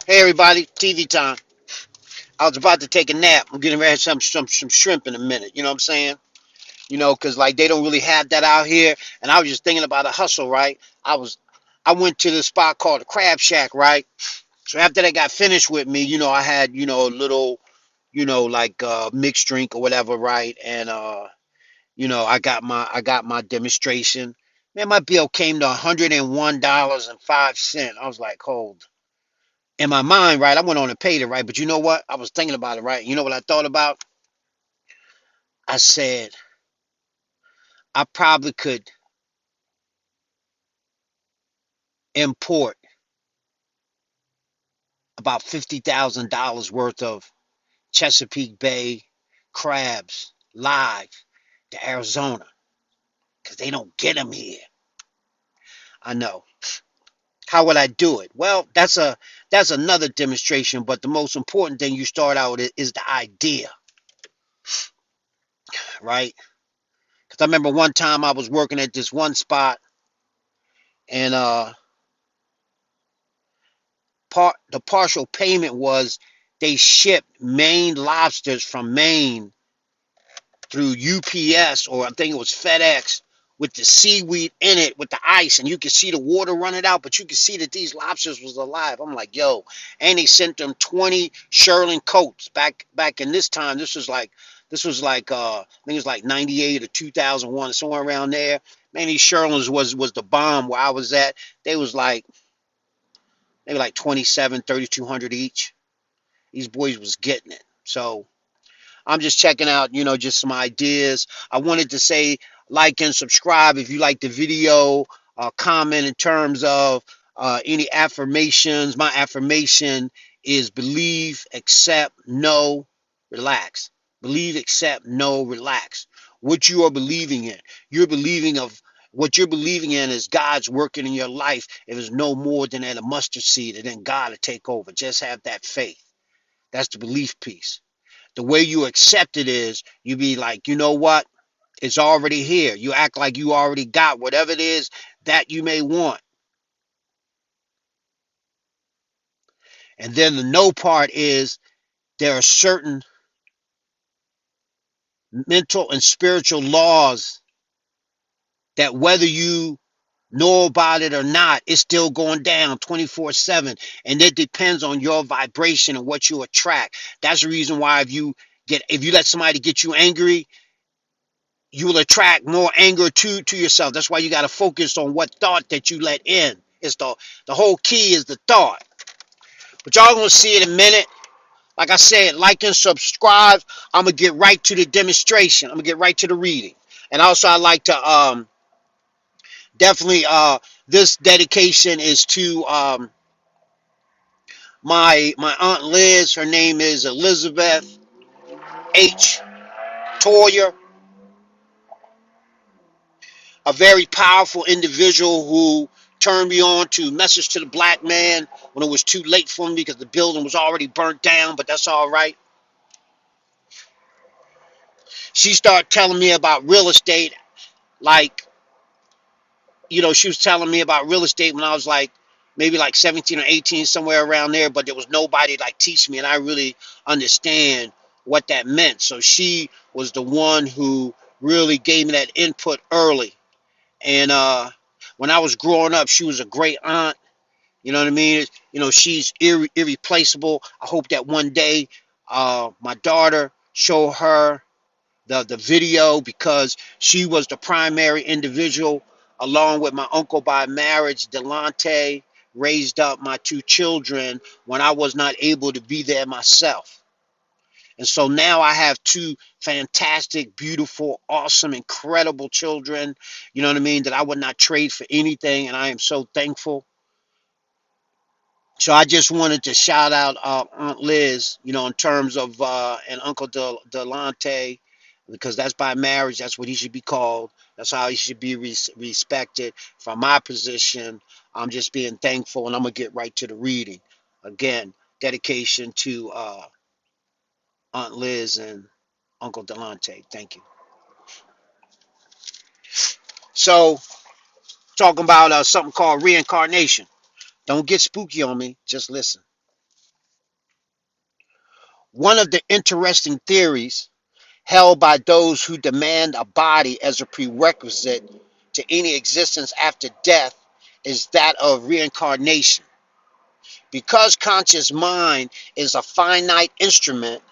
Hey everybody, TV time. I was about to take a nap. I'm getting ready to have some shrimp in a minute. You know what I'm saying? Because like they don't really have that out here. And I was just thinking about a hustle, right? I went to this spot called the Crab Shack, right? So after they got finished with me, I had a little, like mixed drink or whatever, right? And I got my demonstration. Man, my bill came to $101.05. I was like, hold. In my mind, right, I went on and paid it, right? But you know what? I was thinking about it, right? You know what I thought about? I said, I probably could import about $50,000 worth of Chesapeake Bay crabs live to Arizona because they don't get them here. I know. How would I do it? Well, that's another demonstration, but the most important thing you start out with is the idea, right? Because I remember one time I was working at this one spot and the partial payment was they shipped Maine lobsters from Maine through UPS, or I think it was FedEx, with the seaweed in it with the ice, and you could see the water running out, but you could see that these lobsters was alive. I'm like, yo, and they sent them 20 Sherlin coats back in this time. This was like I think it was like 98 or 2001, somewhere around there. Man, these Sherlins was the bomb where I was at. They was like maybe like 27, 3,200 each. These boys was getting it. So I'm just checking out, just some ideas. I wanted to say like and subscribe if you like the video. Comment in terms of any affirmations. My affirmation is believe, accept, know, relax. Believe, accept, know, relax. What you are believing in. You're believing of what you're believing in is God's working in your life. If it's no more than at a mustard seed, and then God will take over. Just have that faith. That's the belief piece. The way you accept it is you be like, you know what? It's already here. You act like you already got whatever it is that you may want. And then the no part is there are certain mental and spiritual laws that whether you know about it or not, it's still going down 24/7. And it depends on your vibration and what you attract. That's the reason why if you let somebody get you angry, you will attract more anger to yourself. That's why you got to focus on what thought that you let in. It's the whole key is the thought. But y'all gonna see in a minute. Like I said, like and subscribe. I'm gonna get right to the demonstration. I'm gonna get right to the reading. And also I like to definitely this dedication is to my aunt Liz. Her name is Elizabeth H. Toyer, a very powerful individual who turned me on to Message to the Black Man when it was too late for me because the building was already burnt down, but that's all right. She started telling me about real estate, like, she was telling me about real estate when I was like maybe like 17 or 18, somewhere around there, but there was nobody like teach me, and I really understand what that meant. So she was the one who really gave me that input early. And when I was growing up, she was a great aunt. You know what I mean? She's irreplaceable. I hope that one day my daughter show her the video because she was the primary individual, along with my uncle by marriage, Delante, raised up my two children when I was not able to be there myself. And so now I have two fantastic, beautiful, awesome, incredible children, you know what I mean, that I would not trade for anything. And I am so thankful. So I just wanted to shout out Aunt Liz, in terms of and Uncle Delante, because that's by marriage. That's what he should be called. That's how he should be respected. From my position, I'm just being thankful, and I'm gonna get right to the reading. Again, dedication to Aunt Liz and Uncle Delante. Thank you. So, talking about something called reincarnation. Don't get spooky on me. Just listen. One of the interesting theories held by those who demand a body as a prerequisite to any existence after death is that of reincarnation. Because conscious mind is a finite instrument,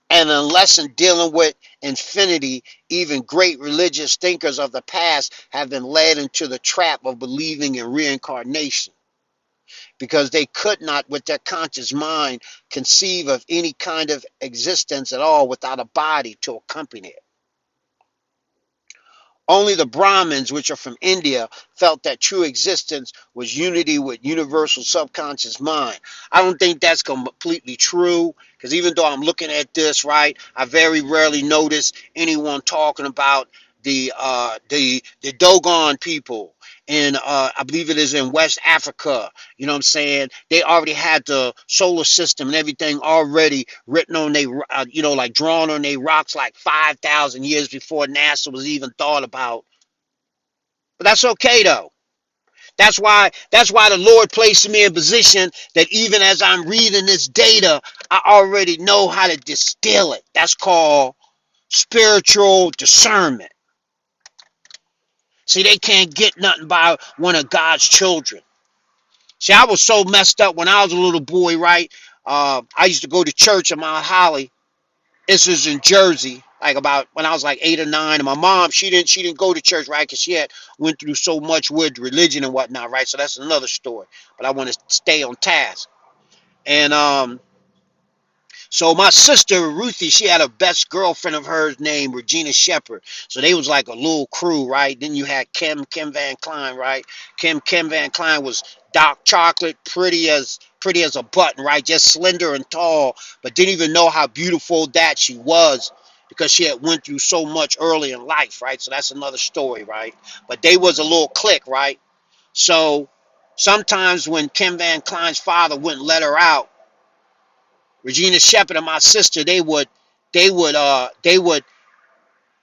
and unless in dealing with infinity, even great religious thinkers of the past have been led into the trap of believing in reincarnation, because they could not, with their conscious mind, conceive of any kind of existence at all without a body to accompany it. Only the Brahmins, which are from India, felt that true existence was unity with universal subconscious mind. I don't think that's completely true, because even though I'm looking at this, right, I very rarely notice anyone talking about the Dogon people in I believe it is in West Africa. You know what I'm saying? They already had the solar system and everything already written on they like drawn on their rocks like 5,000 years before NASA was even thought about. But that's okay though. That's why the Lord placed me in position that even as I'm reading this data, I already know how to distill it. That's called spiritual discernment. See, they can't get nothing by one of God's children. See, I was so messed up when I was a little boy, right? I used to go to church in Mount Holly. This is in Jersey, like about when I was like 8 or 9. And my mom, she didn't go to church, right? Because she had went through so much with religion and whatnot, right? So that's another story. But I want to stay on task. And so my sister Ruthie, she had a best girlfriend of hers named Regina Shepherd. So they was like a little crew, right? Then you had Kim Van Klein, right? Kim Van Klein was dark chocolate, pretty as a button, right? Just slender and tall, but didn't even know how beautiful that she was because she had went through so much early in life, right? So that's another story, right? But they was a little clique, right? So sometimes when Kim Van Klein's father wouldn't let her out, Regina Shepherd and my sister, they would uh they would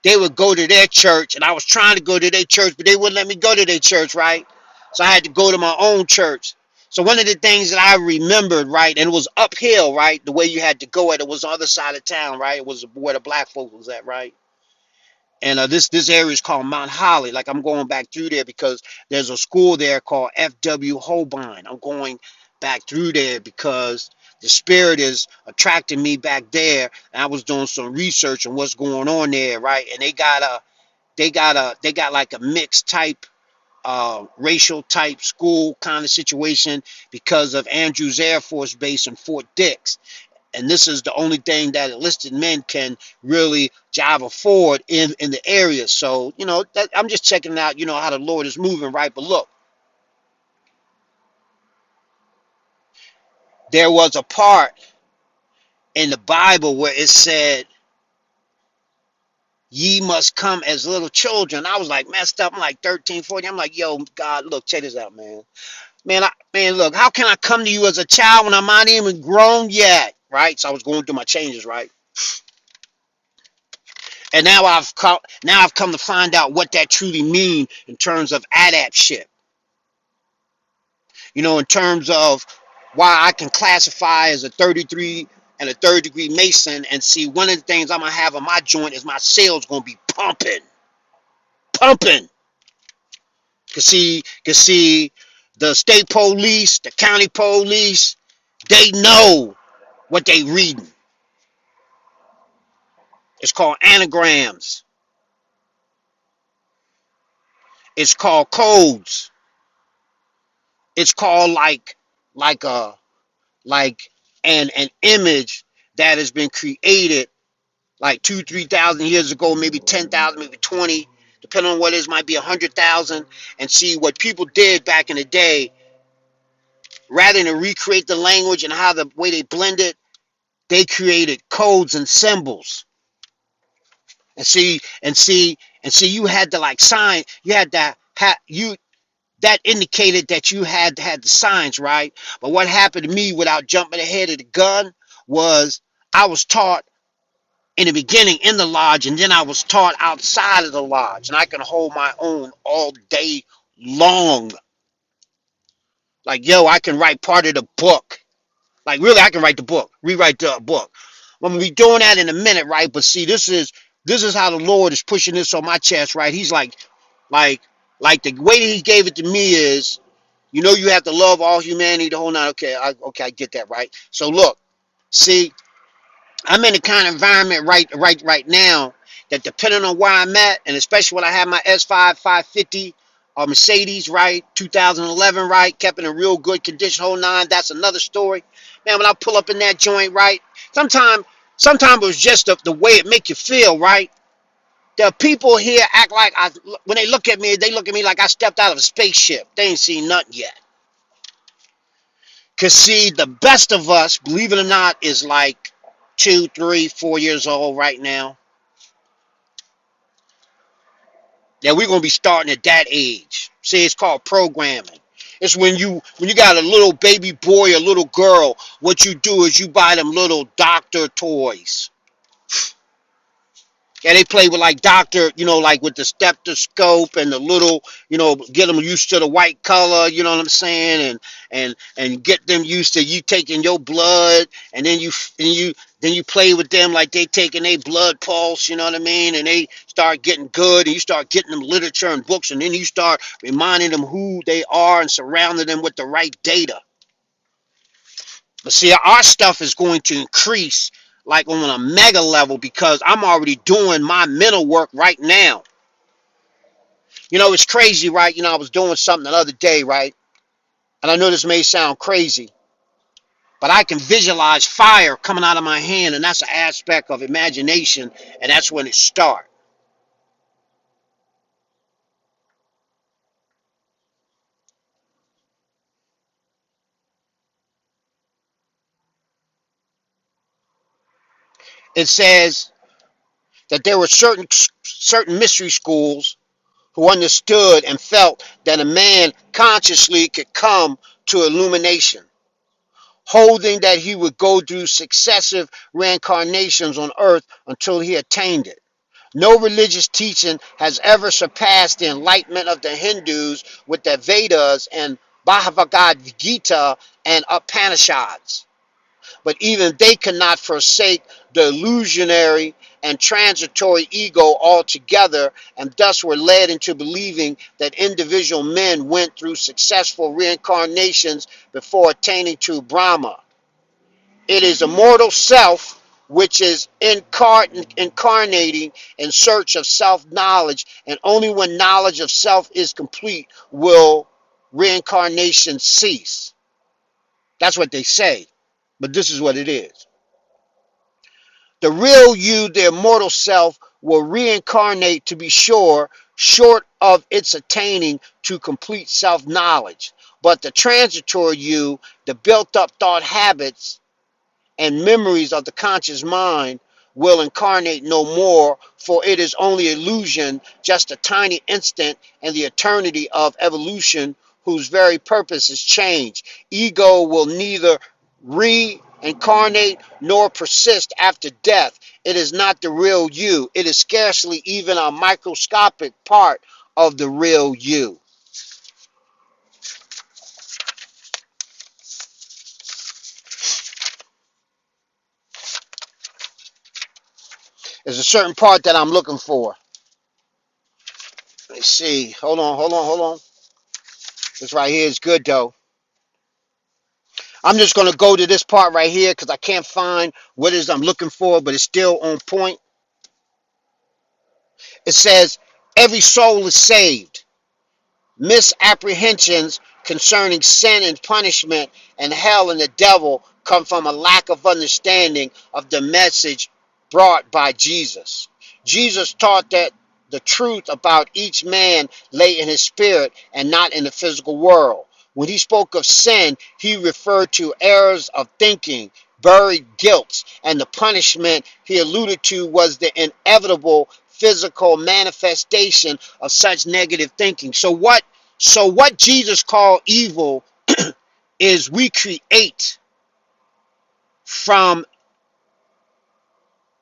they would go to their church, and I was trying to go to their church, but they wouldn't let me go to their church, right? So I had to go to my own church. So one of the things that I remembered, right, and it was uphill, right, the way you had to go at it was on the other side of town, right? It was where the black folks was at, right? And this area is called Mount Holly. Like I'm going back through there because there's a school there called F.W. Holbein. I'm going back through there because the spirit is attracting me back there. And I was doing some research on what's going on there, right? And they got like a mixed type racial type school kind of situation because of Andrews Air Force Base in Fort Dix. And this is the only thing that enlisted men can really jive afford in the area. So, I'm just checking out, how the Lord is moving, right? But look, there was a part in the Bible where it said, ye must come as little children. I was like messed up. I'm like 13, 14. I'm like, yo, God, look, check this out, man. Man, look, how can I come to you as a child when I'm not even grown yet? Right? So I was going through my changes, right? And now I've come to find out what that truly means in terms of adaptship. In terms of why I can classify as a 33 and a third degree Mason, and see one of the things I'm gonna have on my joint is my sales gonna be pumping, pumping. Cause see, the state police, the county police, they know what they reading. It's called anagrams. It's called codes. It's called like a like an image that has been created like 2,000 to 3,000 years ago, maybe 10,000, maybe 20, depending on what it is, might be 100,000. And see what people did back in the day, rather than recreate the language and how the way they blended, they created codes and symbols. And see, you had to like sign. You had to you that indicated that you had the signs, right? But what happened to me without jumping ahead of the gun was I was taught in the beginning in the lodge, and then I was taught outside of the lodge, and I can hold my own all day long. Like, yo, I can write part of the book. Like really, I can write the book, rewrite the book. I'm gonna be doing that in a minute, right? But see, this is how the Lord is pushing this on my chest, right? He's like, like the way that He gave it to me is, you have to love all humanity, the whole nine. Okay, I get that, right? So look, see, I'm in the kind of environment right now that depending on where I'm at, and especially when I have my S5 550 or Mercedes, right, 2011, right, kept in a real good condition, whole nine. That's another story, man. When I pull up in that joint, right, sometimes it was just the way it make you feel, right. The people here act like when they look at me, they look at me like I stepped out of a spaceship. They ain't seen nothing yet. Cause see, the best of us, believe it or not, is like 2, 3, 4 years old right now. Yeah, we're gonna be starting at that age. See, it's called programming. It's when you got a little baby boy or little girl, what you do is you buy them little doctor toys. Yeah, they play with like doctor, like with the stethoscope and the little, get them used to the white color, you know what I'm saying, and get them used to you taking your blood, and then you play with them like they taking their blood pulse, you know what I mean, and they start getting good, and you start getting them literature and books, and then you start reminding them who they are and surrounding them with the right data. But see, our stuff is going to increase like on a mega level because I'm already doing my mental work right now. It's crazy, right? I was doing something the other day, right? And I know this may sound crazy, but I can visualize fire coming out of my hand, and that's an aspect of imagination, and that's when it starts. It says that there were certain mystery schools who understood and felt that a man consciously could come to illumination, holding that he would go through successive reincarnations on earth until he attained it. No religious teaching has ever surpassed the enlightenment of the Hindus with the Vedas and Bhagavad Gita and Upanishads. But even they cannot forsake the illusionary and transitory ego altogether, and thus were led into believing that individual men went through successful reincarnations before attaining to Brahma. It is a mortal self which is incarnating in search of self-knowledge, and only when knowledge of self is complete will reincarnation cease. That's what they say, but this is what it is. The real you, the immortal self, will reincarnate to be sure, short of its attaining to complete self-knowledge. But the transitory you, the built-up thought habits, and memories of the conscious mind will incarnate no more, for it is only illusion, just a tiny instant in the eternity of evolution whose very purpose is change. Ego will neither reincarnate nor persist after death. It is not the real you. It is scarcely even a microscopic part of the real you. There's a certain part that I'm looking for. Let's see. Hold on. This right here is good though. I'm just going to go to this part right here because I can't find what it is I'm looking for, but it's still on point. It says, every soul is saved. Misapprehensions concerning sin and punishment and hell and the devil come from a lack of understanding of the message brought by Jesus. Jesus taught that the truth about each man lay in his spirit and not in the physical world. When he spoke of sin, he referred to errors of thinking, buried guilt, and the punishment he alluded to was the inevitable physical manifestation of such negative thinking. So what Jesus called evil is we create from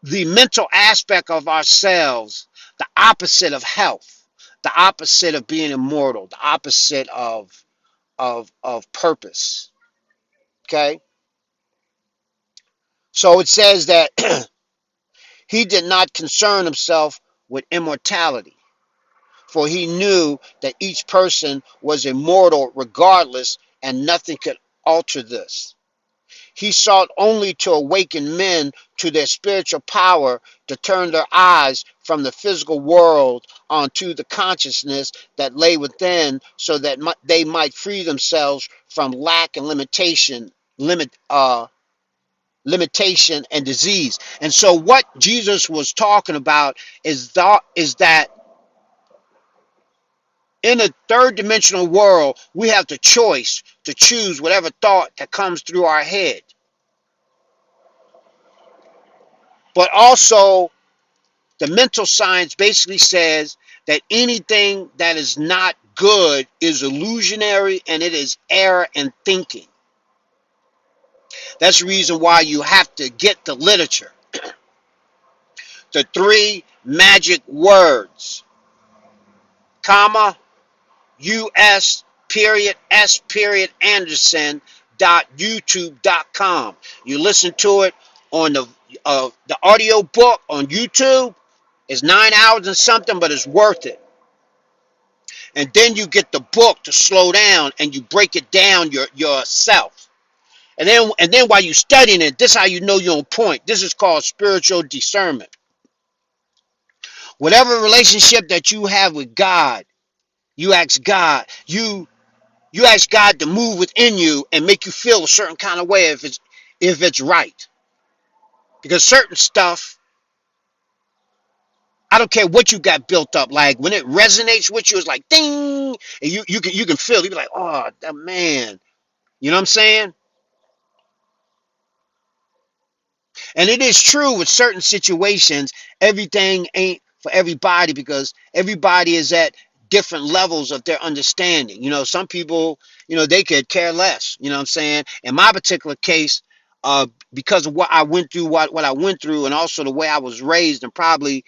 the mental aspect of ourselves the opposite of health, the opposite of being immortal, the opposite of purpose. Okay? So it says that he did not concern himself with immortality, for he knew that each person was immortal regardless, and nothing could alter this. He sought only to awaken men to their spiritual power, to turn their eyes from the physical world onto the consciousness that lay within, so that they might free themselves from lack and limitation and disease. And so what Jesus was talking about is that in a third dimensional world, we have the choice to choose whatever thought that comes through our head. But also, the mental science basically says that anything that is not good is illusionary and it is error in thinking. That's the reason why you have to get the literature. The three magic words, comma, US period S period Anderson dot YouTube.com. You listen to it on the audio book on YouTube. It's 9 hours and something, but it's worth it. And then you get the book to slow down and you break it down yourself. And then while you're studying it, this is how you know you're on point. This is called spiritual discernment. Whatever relationship that you have with God, you ask God, you ask God to move within you and make you feel a certain kind of way if it's right. Because certain stuff, I don't care what you got built up, like when it resonates with you, it's like ding, and you can feel it. You be like, oh man, you know what I'm saying? And it is true with certain situations, everything ain't for everybody because everybody is at different levels of their understanding. Some people, they could care less. You know what I'm saying? In my particular case, because of what I went through, what I went through, and also the way I was raised, and probably,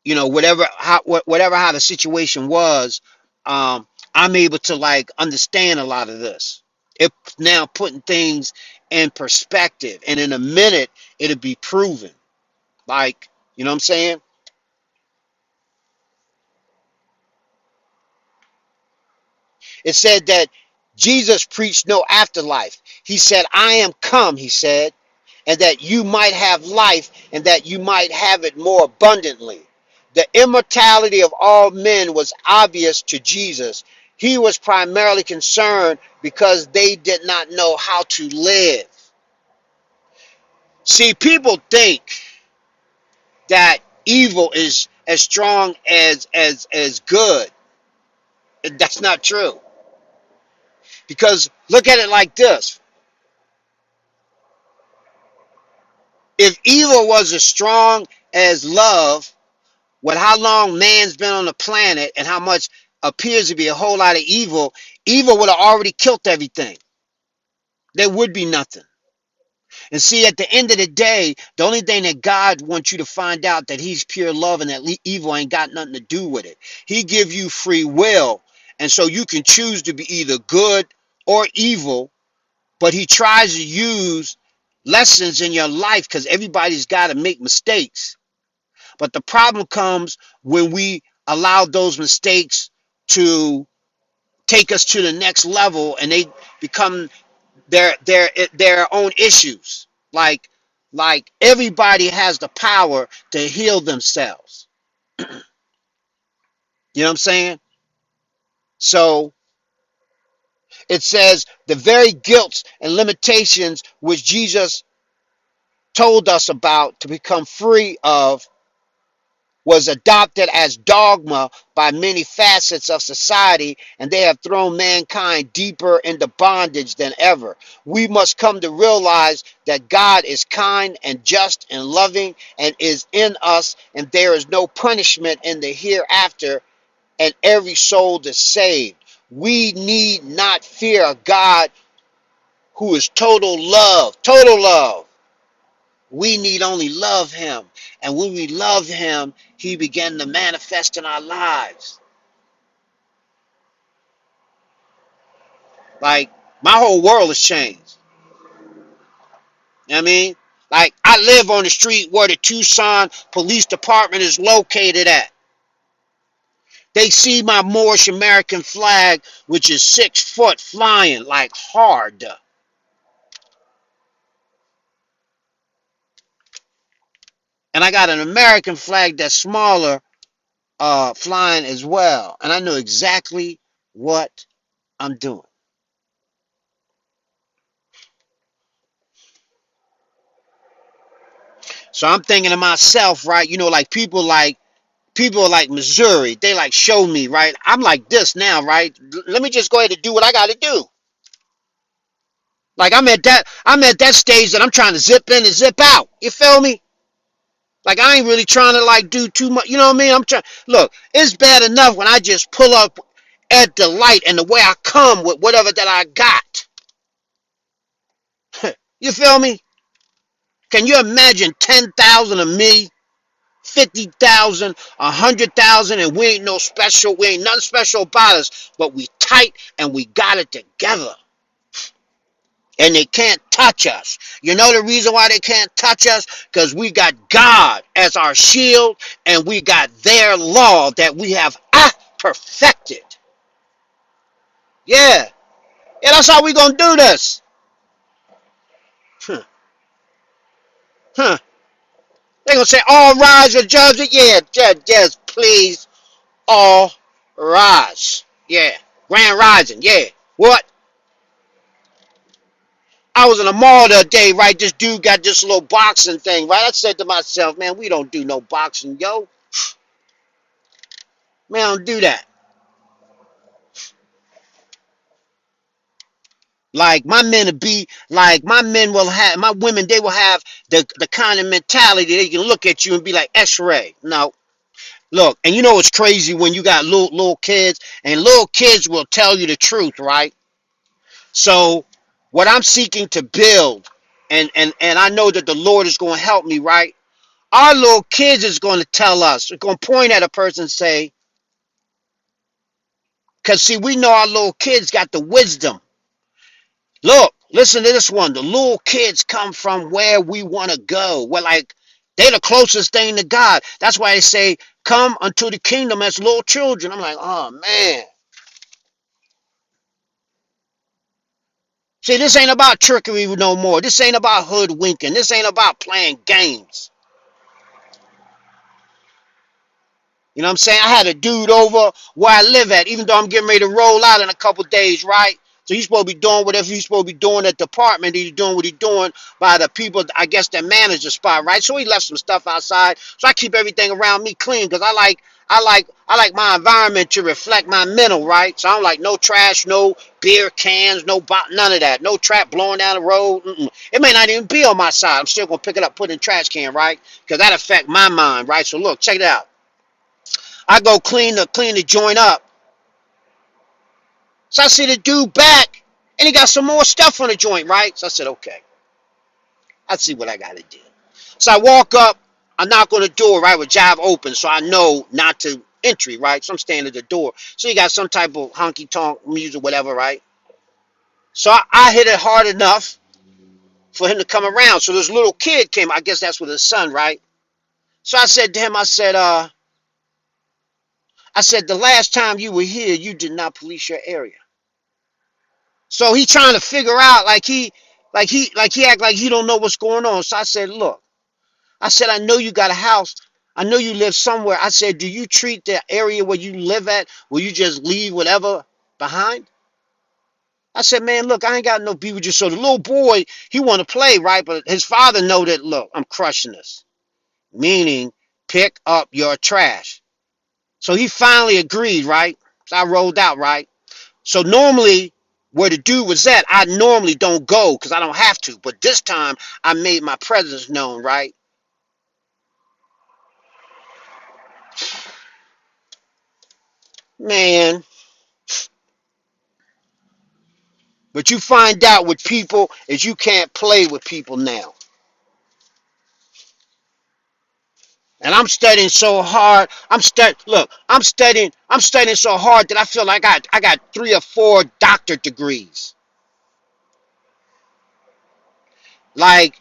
whatever how the situation was, I'm able to like understand a lot of this. It now putting things in perspective, and in a minute it'll be proven. Like, you know what I'm saying? It said that Jesus preached no afterlife. He said, I am come, he said, and that you might have life and that you might have it more abundantly. The immortality of all men was obvious to Jesus. He was primarily concerned because they did not know how to live. See, people think that evil is as strong as good. That's not true. Because look at it like this. If evil was as strong as love, with how long man's been on the planet and how much appears to be a whole lot of evil, evil would have already killed everything. There would be nothing. And see, at the end of the day, the only thing that God wants you to find out that he's pure love and that evil ain't got nothing to do with it. He give you free will. And so you can choose to be either good or evil, but he tries to use lessons in your life because everybody's got to make mistakes. But the problem comes when we allow those mistakes to take us to the next level and they become their own issues. Like everybody has the power to heal themselves. You know what I'm saying? So it says the very guilt and limitations which Jesus told us about to become free of was adopted as dogma by many facets of society, and they have thrown mankind deeper into bondage than ever. We must come to realize that God is kind and just and loving and is in us, and there is no punishment in the hereafter, and every soul is saved. We need not fear a God who is total love, total love. We need only love him. And when we love him, he began to manifest in our lives. Like, my whole world has changed. You know what I mean? Like, I live on the street where the Tucson Police Department is located at. They see my Moorish American flag, which is 6 foot, flying like hard. And I got an American flag that's smaller, flying as well. And I know exactly what I'm doing. So I'm thinking to myself, right? Like people like Missouri, they like show me, right? I'm like this now, right? Let me just go ahead and do what I got to do. Like I'm at that stage that I'm trying to zip in and zip out. You feel me? Like I ain't really trying to like do too much. You know what I mean? I'm trying. Look, it's bad enough when I just pull up at the light and the way I come with whatever that I got. You feel me? Can you imagine 10,000 of me, 50,000, 100,000, and we ain't no special. We ain't nothing special about us, but we tight and we got it together. And they can't touch us. You know the reason why they can't touch us? Because we got God as our shield, and we got their law that we have perfected. Yeah. Yeah, that's how we gonna do this. Huh. Huh. They gonna say, all rise or judge it? Yeah, judge, yes, please, all rise. Yeah. Grand rising, yeah. What? I was in a mall the other day, right? This dude got this little boxing thing, right? I said to myself, man, we don't do no boxing, yo. Man, I don't do that. Like my men will have, my women, they will have the kind of mentality they can look at you and be like X-ray. No, look, and you know what's crazy when you got little kids, and little kids will tell you the truth, right? So what I'm seeking to build, and I know that the Lord is going to help me, right? Our little kids is going to tell us, they're going to point at a person and say, because see, we know our little kids got the wisdom. Look, listen to this one. The little kids come from where we want to go. We're like, they're the closest thing to God. That's why they say, come unto the kingdom as little children. I'm like, oh, man. See, this ain't about trickery no more. This ain't about hoodwinking. This ain't about playing games. You know what I'm saying? I had a dude over where I live at, even though I'm getting ready to roll out in a couple days, right? So he's supposed to be doing whatever he's supposed to be doing at the department. He's doing what he's doing by the people, I guess, that manage the spot, right? So he left some stuff outside. So I keep everything around me clean because I like my environment to reflect my mental, right? So I don't like no trash, no beer cans, none of that. No trap blowing down the road. It may not even be on my side. I'm still gonna pick it up, put it in the trash can, right? Because that affect my mind, right? So look, check it out. I go clean the joint up. So I see the dude back, and he got some more stuff on the joint, right? So I said, okay, I see what I got to do. So I walk up, I knock on the door, right, with jive open, so I know not to entry, right? So I'm standing at the door. So he got some type of honky tonk music, whatever, right? So I hit it hard enough for him to come around. So this little kid came, I guess that's with his son, right? So I said to him, I said, the last time you were here, you did not police your area. So he trying to figure out like he act like he don't know what's going on. So I said, look, I said, I know you got a house. I know you live somewhere. I said, do you treat the area where you live at, will you just leave whatever behind? I said, man, look, I ain't got no beef with you. So the little boy, he want to play, right? But his father know that, look, I'm crushing this. Meaning, pick up your trash. So he finally agreed, right? So I rolled out, right? So normally, where the dude was at, I normally don't go because I don't have to. But this time, I made my presence known, right? Man, but you find out with people is you can't play with people now. And I'm studying so hard. I'm studying so hard that I feel like I got 3 or 4 doctorate degrees. Like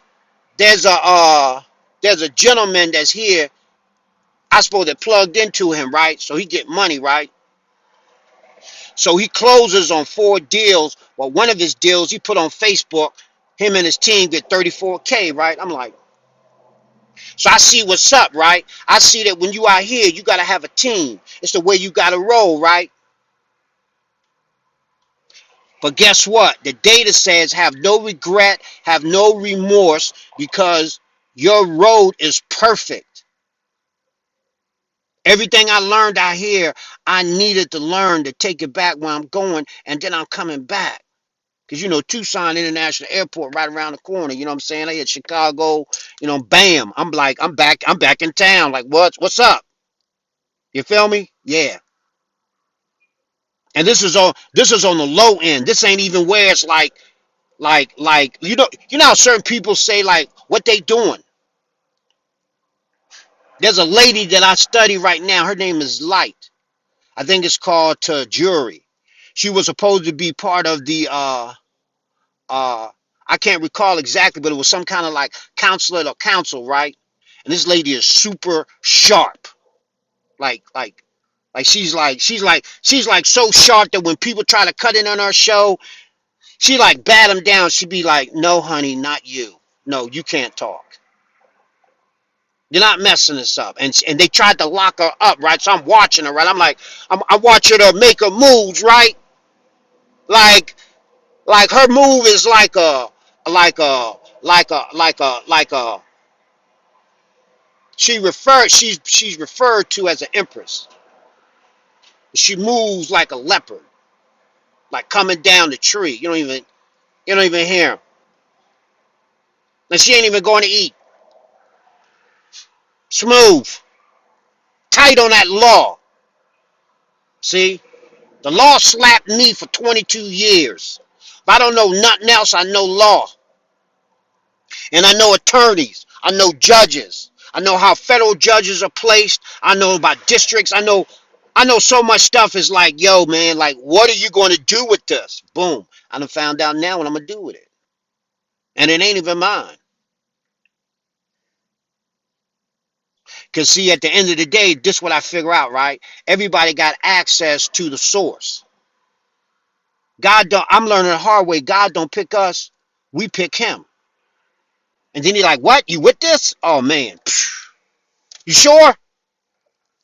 There's a there's a gentleman that's here. I suppose that plugged into him, right? So he get money, right? So he closes on 4 deals. Well, one of his deals he put on Facebook. Him and his team get 34K, right? I'm like, so I see what's up, right? I see that when you out here, you gotta have a team. It's the way you gotta roll, right? But guess what? The data says have no regret, have no remorse, because your road is perfect. Everything I learned out here, I needed to learn to take it back where I'm going, and then I'm coming back. Because, Tucson International Airport right around the corner. You know what I'm saying? I hit Chicago, bam. I'm back in town. Like, what's up? You feel me? Yeah. And this is on the low end. This ain't even where it's like how certain people say like what they doing. There's a lady that I study right now. Her name is Light. I think it's called Jury. She was supposed to be part of the uh I can't recall exactly, but it was some kind of like counselor or counsel, right? And this lady is super sharp. Like she's like so sharp that when people try to cut in on her show, she like bat them down. She be like, "No, honey, not you. No, you can't talk. You're not messing this up." And they tried to lock her up, right? So I'm watching her, right? I'm like, I'm watching her make her moves, right? Like like her move is like a like a she's referred to as an empress. She moves like a leopard, like coming down the tree. You don't even hear her. And she ain't even going to eat. Smooth, tight on that law. See, the law slapped me for 22 years. If I don't know nothing else, I know law. And I know attorneys. I know judges. I know how federal judges are placed. I know about districts. I know so much stuff. Is like, yo, man, like, what are you going to do with this? Boom. I done found out now what I'm going to do with it. And it ain't even mine. Because, see, at the end of the day, this is what I figure out, right? Everybody got access to the source. God don't, I'm learning the hard way. God don't pick us. We pick him. And then he's like, what? You with this? Oh, man. You sure?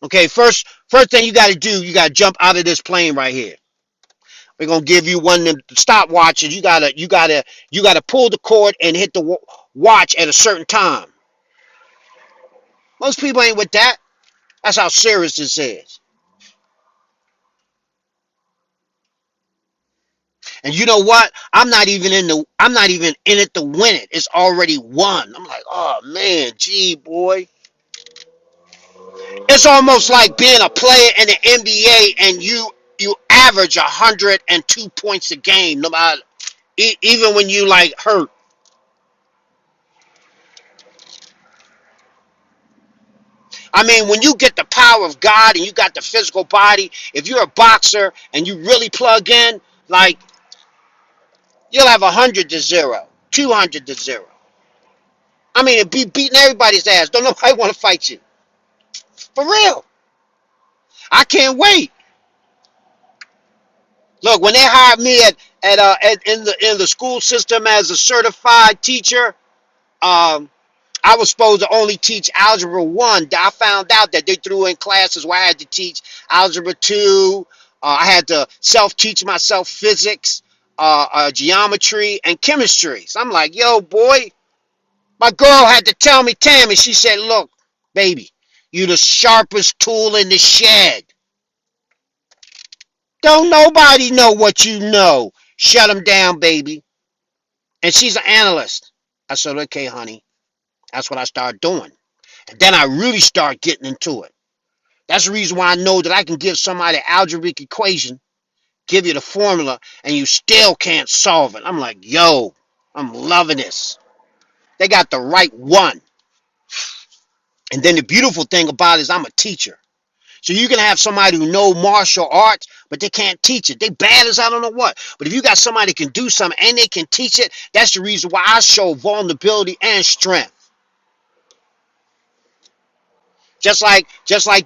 Okay, first thing you got to do, you got to jump out of this plane right here. We're gonna give you one of them stopwatches. You gotta pull the cord and hit the watch at a certain time. Most people ain't with that. That's how serious this is. And you know what? I'm not even in it to win it. It's already won. I'm like, oh man, gee boy. It's almost like being a player in the NBA and you average 102 points a game, no matter even when you like hurt. I mean, when you get the power of God and you got the physical body, if you're a boxer and you really plug in, like, you'll have 100-0, 200-0. I mean, it'd be beating everybody's ass. Don't nobody want to fight you. For real. I can't wait. Look, when they hired me in the school system as a certified teacher, um, I was supposed to only teach Algebra 1. I found out that they threw in classes where I had to teach Algebra 2. I had to self-teach myself physics, geometry, and chemistry. So I'm like, yo, boy, my girl had to tell me, Tammy, she said, look, baby, you the sharpest tool in the shed. Don't nobody know what you know. Shut them down, baby. And she's an analyst. I said, okay, honey. That's what I started doing. And then I really start getting into it. That's the reason why I know that I can give somebody an algebraic equation, give you the formula, and you still can't solve it. I'm like, yo, I'm loving this. They got the right one. And then the beautiful thing about it is I'm a teacher. So you can have somebody who know martial arts, but they can't teach it. They bad as I don't know what. But if you got somebody that can do something and they can teach it, that's the reason why I show vulnerability and strength. Just like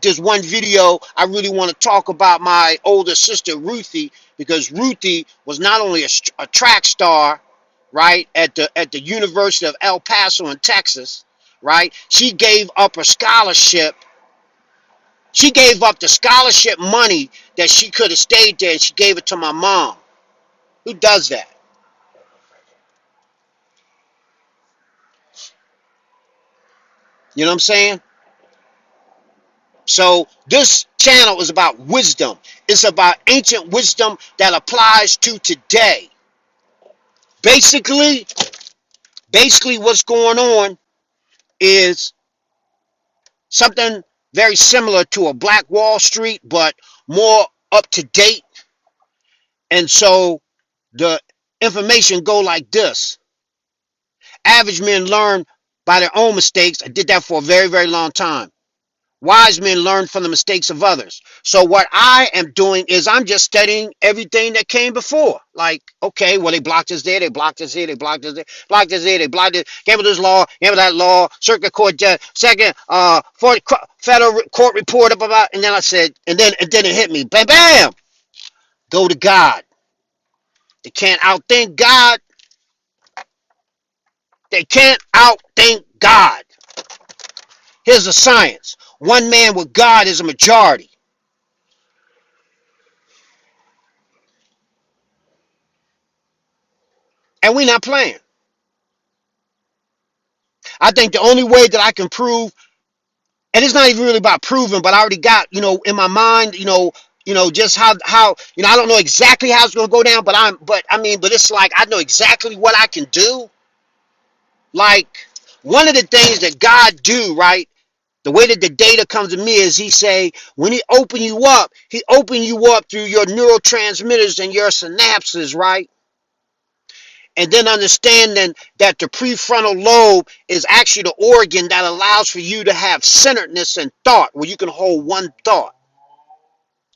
this one video, I really want to talk about my older sister Ruthie, because Ruthie was not only a track star, right, at the University of El Paso in Texas, right. She gave up her scholarship. She gave up the scholarship money that she could have stayed there, and she gave it to my mom. Who does that? You know what I'm saying? So this channel is about wisdom. It's about ancient wisdom that applies to today. Basically, what's going on is something very similar to a Black Wall Street, but more up to date. And so the information go like this. Average men learn by their own mistakes. I did that for a very, very long time. Wise men learn from the mistakes of others. So what I am doing is I'm just studying everything that came before. Like, okay, well, they blocked us there, they blocked us here, they blocked us there, blocked us there, they blocked it, gave us this law, gave us that law, circuit court judge, second, federal court report about, and then I said, and then it hit me, bam, bam, go to God. They can't outthink God. They can't outthink God. Here's the science. One man with God is a majority. And we're not playing. I think the only way that I can prove, and it's not even really about proving, but I already got, in my mind, just how, I don't know exactly how it's gonna go down, but it's like I know exactly what I can do. Like one of the things that God do, right? The way that the data comes to me is he say, when he open you up through your neurotransmitters and your synapses, right? And then understanding that the prefrontal lobe is actually the organ that allows for you to have centeredness and thought, where you can hold one thought,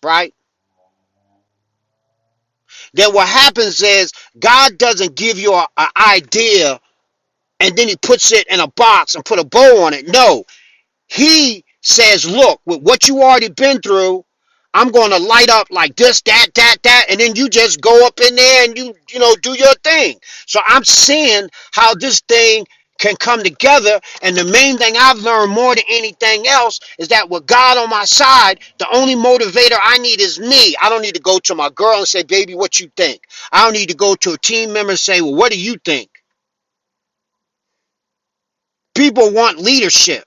right? Then what happens is God doesn't give you an idea and then he puts it in a box and put a bow on it. No, he says, look, with what you already been through, I'm going to light up like this, that, and then you just go up in there and do your thing. So I'm seeing how this thing can come together. And the main thing I've learned more than anything else is that with God on my side, the only motivator I need is me. I don't need to go to my girl and say, baby, what you think? I don't need to go to a team member and say, well, what do you think? People want leadership.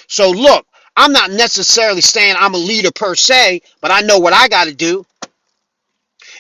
So look, I'm not necessarily saying I'm a leader per se, but I know what I got to do.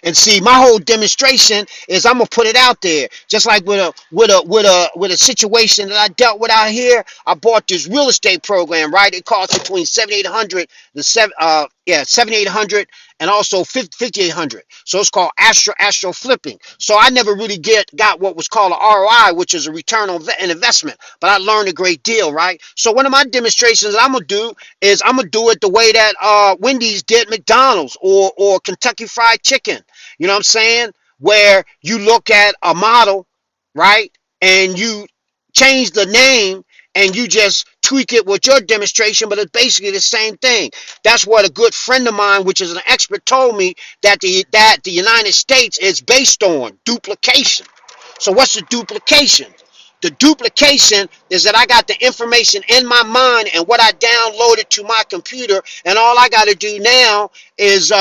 And see, my whole demonstration is I'm gonna put it out there. Just like with a situation that I dealt with out here, I bought this real estate program. Right, it costs between 7,800 the 7,800 and also 5,800. So it's called astro flipping. So I never really got what was called an ROI, which is a return on an investment. But I learned a great deal, right? So one of my demonstrations that I'm gonna do is I'm gonna do it the way that Wendy's did McDonald's or Kentucky Fried Chicken. You know what I'm saying? Where you look at a model, right? And you change the name and you just tweak it with your demonstration, but it's basically the same thing. That's what a good friend of mine, which is an expert, told me that the United States is based on duplication. So what's the duplication? The duplication is that I got the information in my mind and what I downloaded to my computer, and all I got to do now is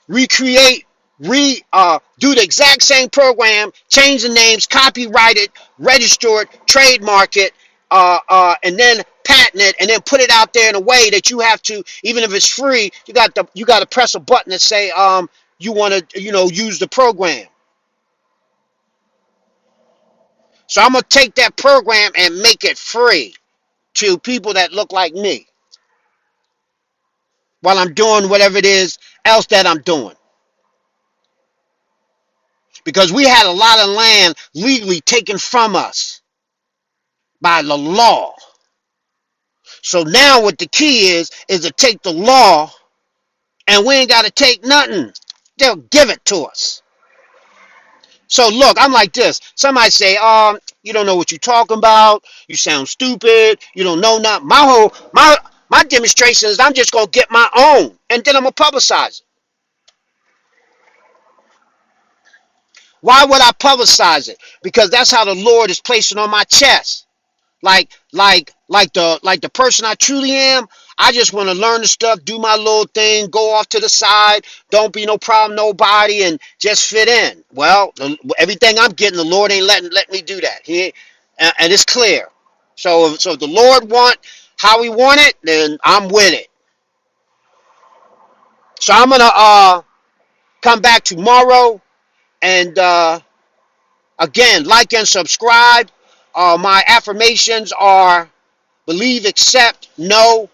recreate, do the exact same program, change the names, copyright it, register it, trademark it, and then patent it, and then put it out there in a way that you have to, even if it's free, you got to press a button and say you want to use the program. So I'm gonna take that program and make it free to people that look like me while I'm doing whatever it is else that I'm doing. Because we had a lot of land legally taken from us by the law. So now what the key is to take the law, and we ain't got to take nothing. They'll give it to us. So look, I'm like this. Somebody say, you don't know what you're talking about. You sound stupid. You don't know nothing. My demonstration is I'm just gonna get my own, and then I'm gonna publicize it. Why would I publicize it? Because that's how the Lord is placing on my chest. Like the person I truly am. I just want to learn the stuff, do my little thing, go off to the side, don't be no problem nobody, and just fit in. Well, everything I'm getting, the Lord ain't letting me do that. And it's clear. So if the Lord want how He want it, then I'm with it. So I'm gonna come back tomorrow and again like and subscribe. My affirmations are: believe, accept, know,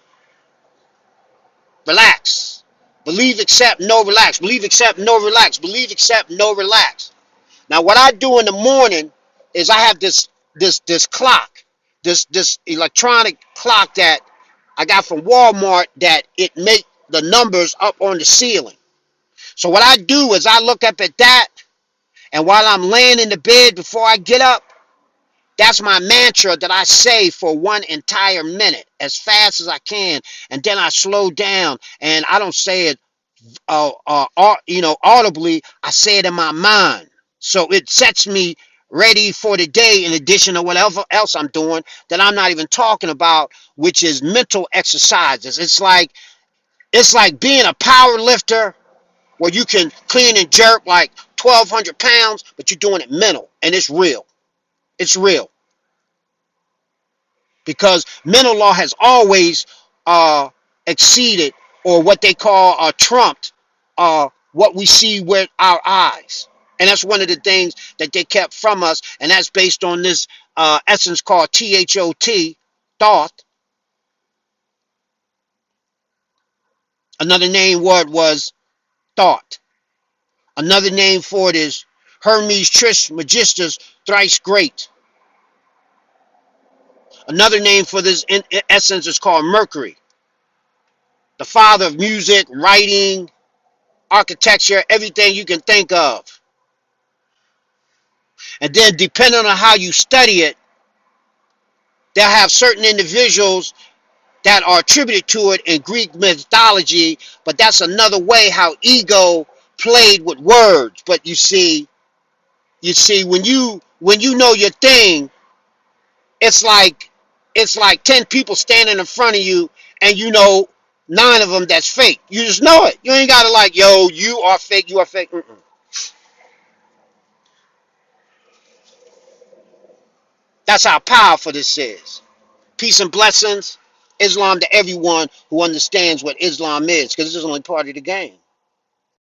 relax. Believe, accept, no, relax. Believe, accept, no, relax. Believe, accept, no, relax. Now, what I do in the morning is I have this clock, this electronic clock that I got from Walmart that it make the numbers up on the ceiling. So what I do is I look up at that, and while I'm laying in the bed before I get up, that's my mantra that I say for one entire minute as fast as I can, and then I slow down and I don't say it audibly. I say it in my mind. So it sets me ready for the day in addition to whatever else I'm doing that I'm not even talking about, which is mental exercises. It's like being a power lifter where you can clean and jerk like 1,200 pounds, but you're doing it mental, and it's real. It's real. Because mental law has always exceeded, or what they call trumped, what we see with our eyes. And that's one of the things that they kept from us, and that's based on this essence called THOT, thought. Another name word was thought. Another name for it is Hermes Trismegistus, thrice great. Another name for this in essence is called Mercury, the father of music, writing, architecture, everything you can think of. And then depending on how you study it, they'll have certain individuals that are attributed to it in Greek mythology, but that's another way how ego played with words. But you see when you know your thing, it's like 10 people standing in front of you, and you know 9 of them that's fake. You just know it. You ain't gotta like, yo, you are fake, you are fake. That's how powerful this is. Peace and blessings. Islam to everyone who understands what Islam is, because this is only part of the game.